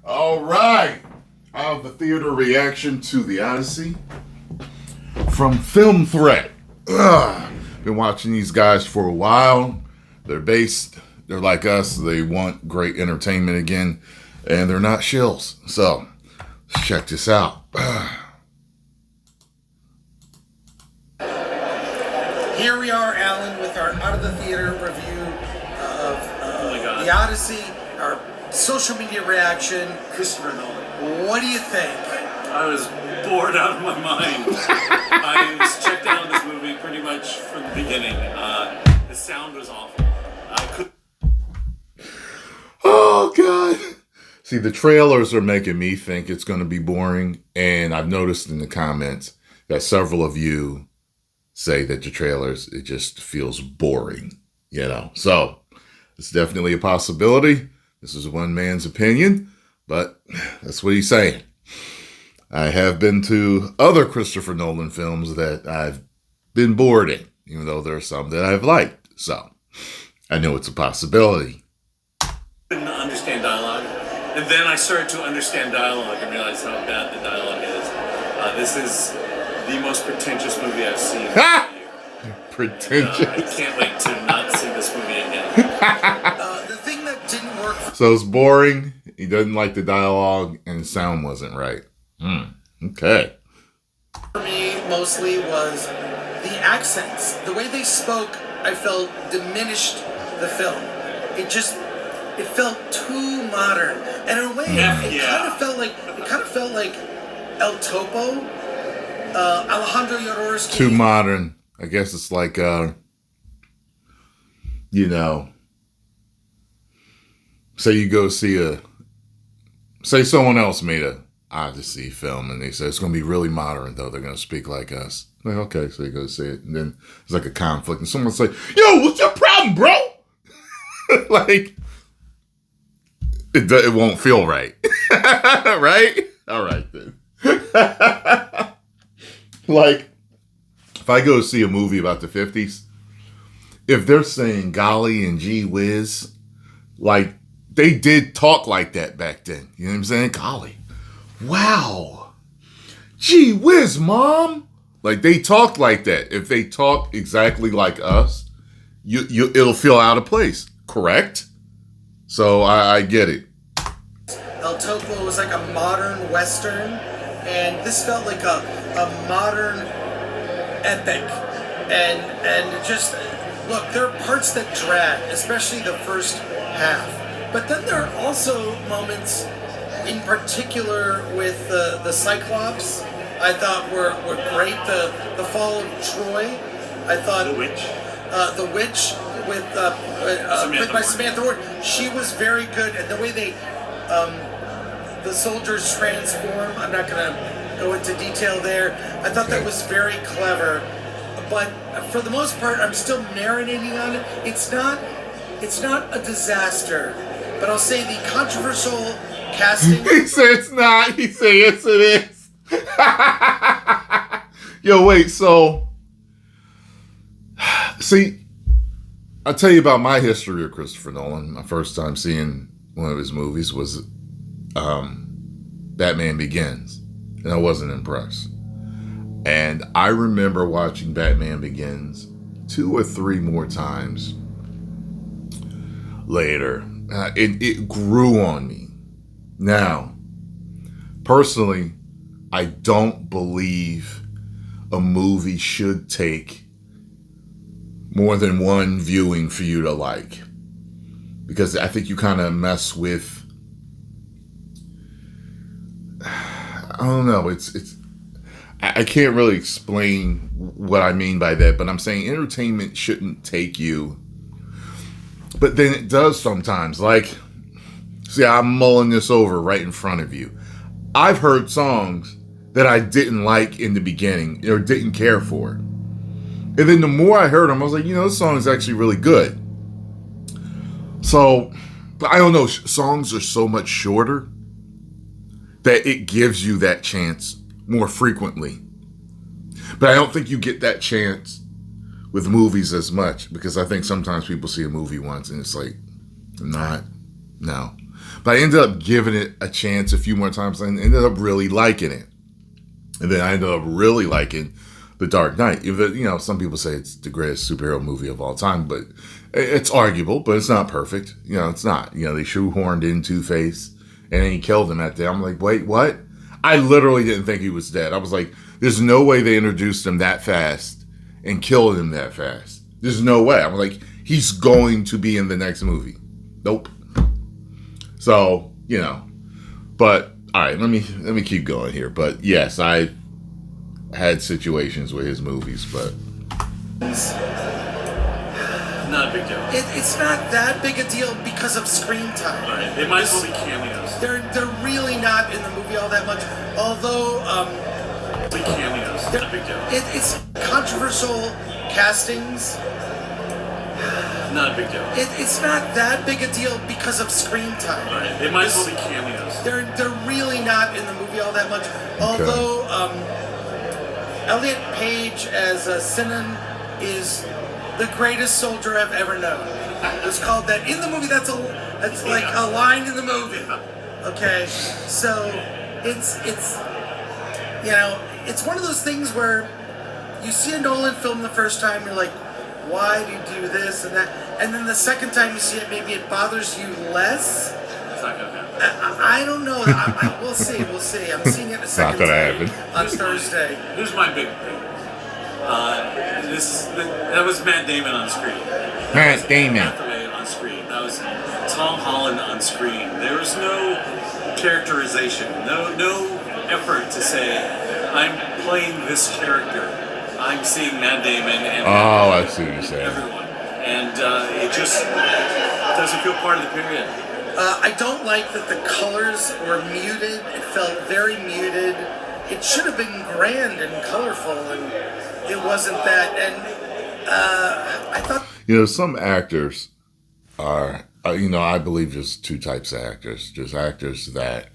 All right. I have the theater reaction to the Odyssey from Film Threat. Been watching these guys for a while. They're like us. They want great entertainment again, and they're not shills. So, let's check this out. Here we are, Alan, with our out of the theater review of the Odyssey, our social media reaction. Christopher Nolan. What do you think? I was bored out of my mind. I was checked out on this movie pretty much from the beginning. The sound was awful. Oh, God. See, the trailers are making me think it's going to be boring, and I've noticed in the comments that several of you say that the trailers, it just feels boring, So, it's definitely a possibility. This is one man's opinion, but that's what he's saying. I have been to other Christopher Nolan films that I've been bored in, even though there are some that I've liked. So, I know it's a possibility. Couldn't understand dialogue, and then I started to understand dialogue and realized how bad the dialogue is. This is the most pretentious movie I've seen. Pretentious. I can't wait to not see this movie again. The thing that didn't work. So it's boring. He doesn't like the dialogue, and the sound wasn't right. Okay. For me, mostly was the accents. The way they spoke, I felt diminished the film. It felt too modern, and in a way, it kind of felt like El Topo, Alejandro Jodorowsky. Too modern. I guess it's like, say you go see say someone else made a Odyssey film, and they say it's going to be really modern, though. They're going to speak like us. Like, okay, so you go see it, and then there's like a conflict, and someone's like, yo, what's your problem, bro? Like, it won't feel right. Right? All right, then. Like, if I go see a movie about the 50s, if they're saying golly and gee whiz, like, they did talk like that back then. You know what I'm saying? Golly. Wow. Gee whiz, mom. Like, they talked like that. If they talk exactly like us, it'll feel out of place. Correct? So I get it. El Topo was like a modern Western, and this felt like a modern epic. And just, look, there are parts that drag, especially the first half. But then there are also moments, in particular with the Cyclops, I thought were great. The fall of Troy, I thought. The Witch with played by Samantha Ward. She was very good, and the way the soldiers transform. I'm not going to go into detail there. I thought that was very clever, but for the most part, I'm still marinating on it. It's not a disaster, but I'll say the controversial casting. He said it's not. He said yes, it is. Yo, wait. So, see, I'll tell you about my history of Christopher Nolan. My first time seeing one of his movies was Batman Begins, and I wasn't impressed. And I remember watching Batman Begins 2 or 3 more times later. It grew on me. Now, personally, I don't believe a movie should take more than one viewing for you to like, because I think you kind of mess with, I don't know, I can't really explain what I mean by that, but I'm saying entertainment shouldn't take you, but then it does sometimes. Like, see, I'm mulling this over right in front of you. I've heard songs that I didn't like in the beginning or didn't care for. And then the more I heard them, I was like, this song is actually really good. So, but I don't know, songs are so much shorter that it gives you that chance more frequently. But I don't think you get that chance with movies as much, because I think sometimes people see a movie once and it's like, no. But I ended up giving it a chance a few more times and ended up really liking it. And then I ended up really liking The Dark Knight. Even, some people say it's the greatest superhero movie of all time, but it's arguable, but it's not perfect. It's not. They shoehorned in Two-Face and then he killed him at the end. I'm like, wait, what? I literally didn't think he was dead. I was like, there's no way they introduced him that fast and killed him that fast. There's no way. I'm like, he's going to be in the next movie. Nope. So, but all right, let me keep going here. But yes, I had situations with his movies, but not a big deal. It's not that big a deal because of screen time. Right. They might as well be cameos. They're really not in the movie all that much. Although cameos. Not a big deal. It's controversial castings. Not a big deal. It's not that big a deal because of screen time. Right. They might as well be cameos. They're really not in the movie all that much. Although Elliot Page as Sinan is the greatest soldier I've ever known. It's called that in the movie. That's like a line in the movie. Okay, so it's one of those things where you see a Nolan film the first time, you're like, why do you do this and that? And then the second time you see it, maybe it bothers you less. It's not gonna happen. I don't know. We'll see. I'm seeing it a second time on Thursday. Here's my big thing. That was Matt Damon on screen. Matt Damon on screen. That was Tom Holland on screen. There was no characterization, no effort to say, I'm playing this character. I'm seeing Matt Damon and I see what you're saying. Everyone. And it just doesn't feel part of the period. I don't like that the colors were muted. It felt very muted. It should have been grand and colorful, and it wasn't that. And I thought... some actors are, I believe just two types of actors. Just actors that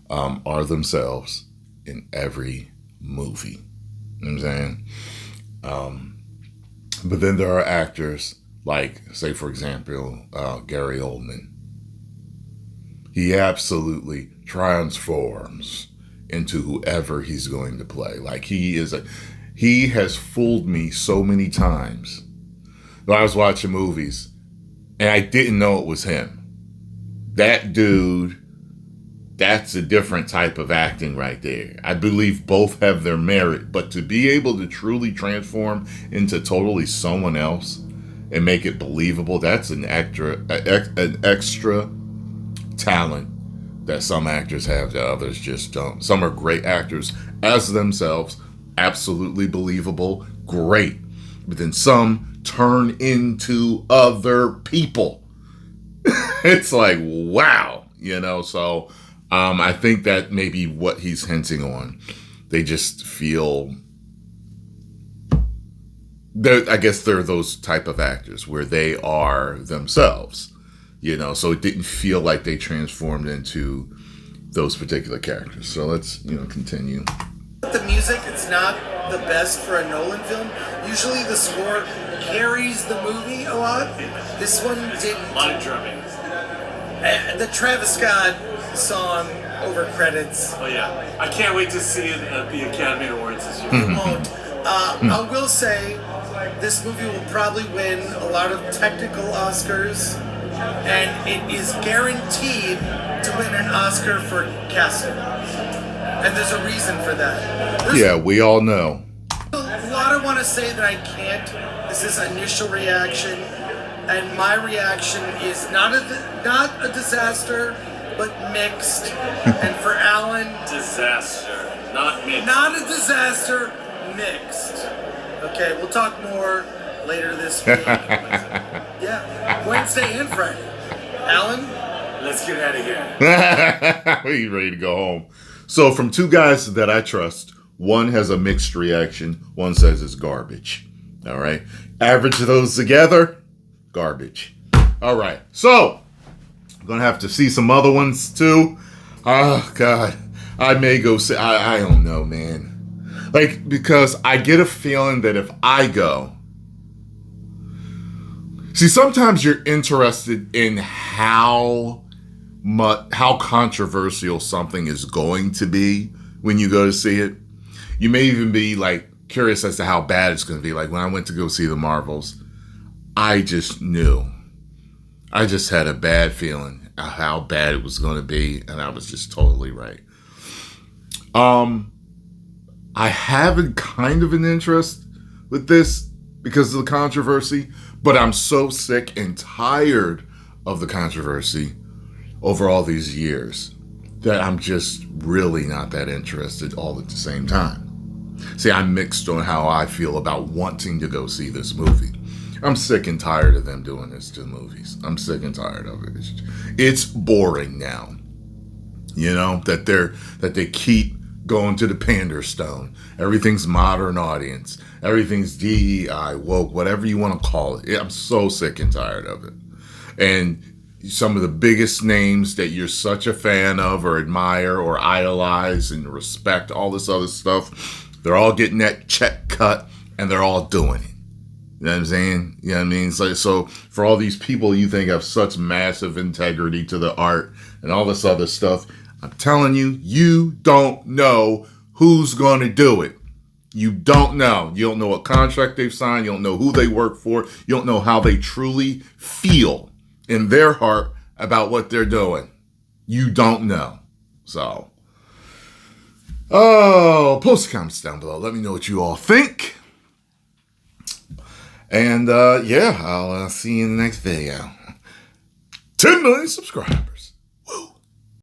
are themselves in every movie. You know what I'm saying? But then there are actors like, say, for example, Gary Oldman. He absolutely transforms into whoever he's going to play. Like he has fooled me so many times. When I was watching movies and I didn't know it was him. That dude, that's a different type of acting right there. I believe both have their merit, but to be able to truly transform into totally someone else and make it believable, that's an extra talent that some actors have that others just don't. Some are great actors as themselves, absolutely believable, great. But then some turn into other people. It's like, wow, so I think that may be what he's hinting on. They just feel I guess they're those type of actors where they are themselves, so it didn't feel like they transformed into those particular characters. So let's, continue. The music, it's not the best for a Nolan film. Usually the score carries the movie a lot. This one didn't. A lot of drumming. The Travis Scott song over credits. Oh yeah, I can't wait to see it at the Academy Awards this year. It won't. I will say this movie will probably win a lot of technical Oscars, and it is guaranteed to win an Oscar for casting. And there's a reason for that. We all know. A lot I want to say that I can't. This is initial reaction, and my reaction is not a disaster, but mixed. And for Alan, disaster, not mixed. Not a disaster, mixed. Okay, we'll talk more later this week. Yeah, Wednesday and Friday. Alan, let's get out of here. He's ready to go home. So from two guys that I trust, one has a mixed reaction, one says it's garbage. All right. Average those together, garbage. All right. So I'm going to have to see some other ones too. Oh, God. I may go see. I don't know, man. Because I get a feeling that if I go. See, sometimes you're interested in how how controversial something is going to be when you go to see it. You may even be like curious as to how bad it's going to be. Like when I went to go see the Marvels, I just knew. I just had a bad feeling how bad it was going to be, and I was just totally right. I have a kind of an interest with this because of the controversy, but I'm so sick and tired of the controversy over all these years that I'm just really not that interested all at the same time. See, I'm mixed on how I feel about wanting to go see this movie. I'm sick and tired of them doing this to movies. I'm sick and tired of it. It's boring now. You know, that they keep going to the pander stone. Everything's modern audience. Everything's DEI, woke, whatever you want to call it. I'm so sick and tired of it. And some of the biggest names that you're such a fan of or admire or idolize and respect, all this other stuff, they're all getting that check cut and they're all doing it. You know what I'm saying? You know what I mean? So for all these people you think have such massive integrity to the art and all this other stuff, I'm telling you, you don't know who's going to do it. You don't know. You don't know what contract they've signed. You don't know who they work for. You don't know how they truly feel in their heart about what they're doing. You don't know. So, post the comments down below. Let me know what you all think. And, I'll see you in the next video. 10 million subscribers.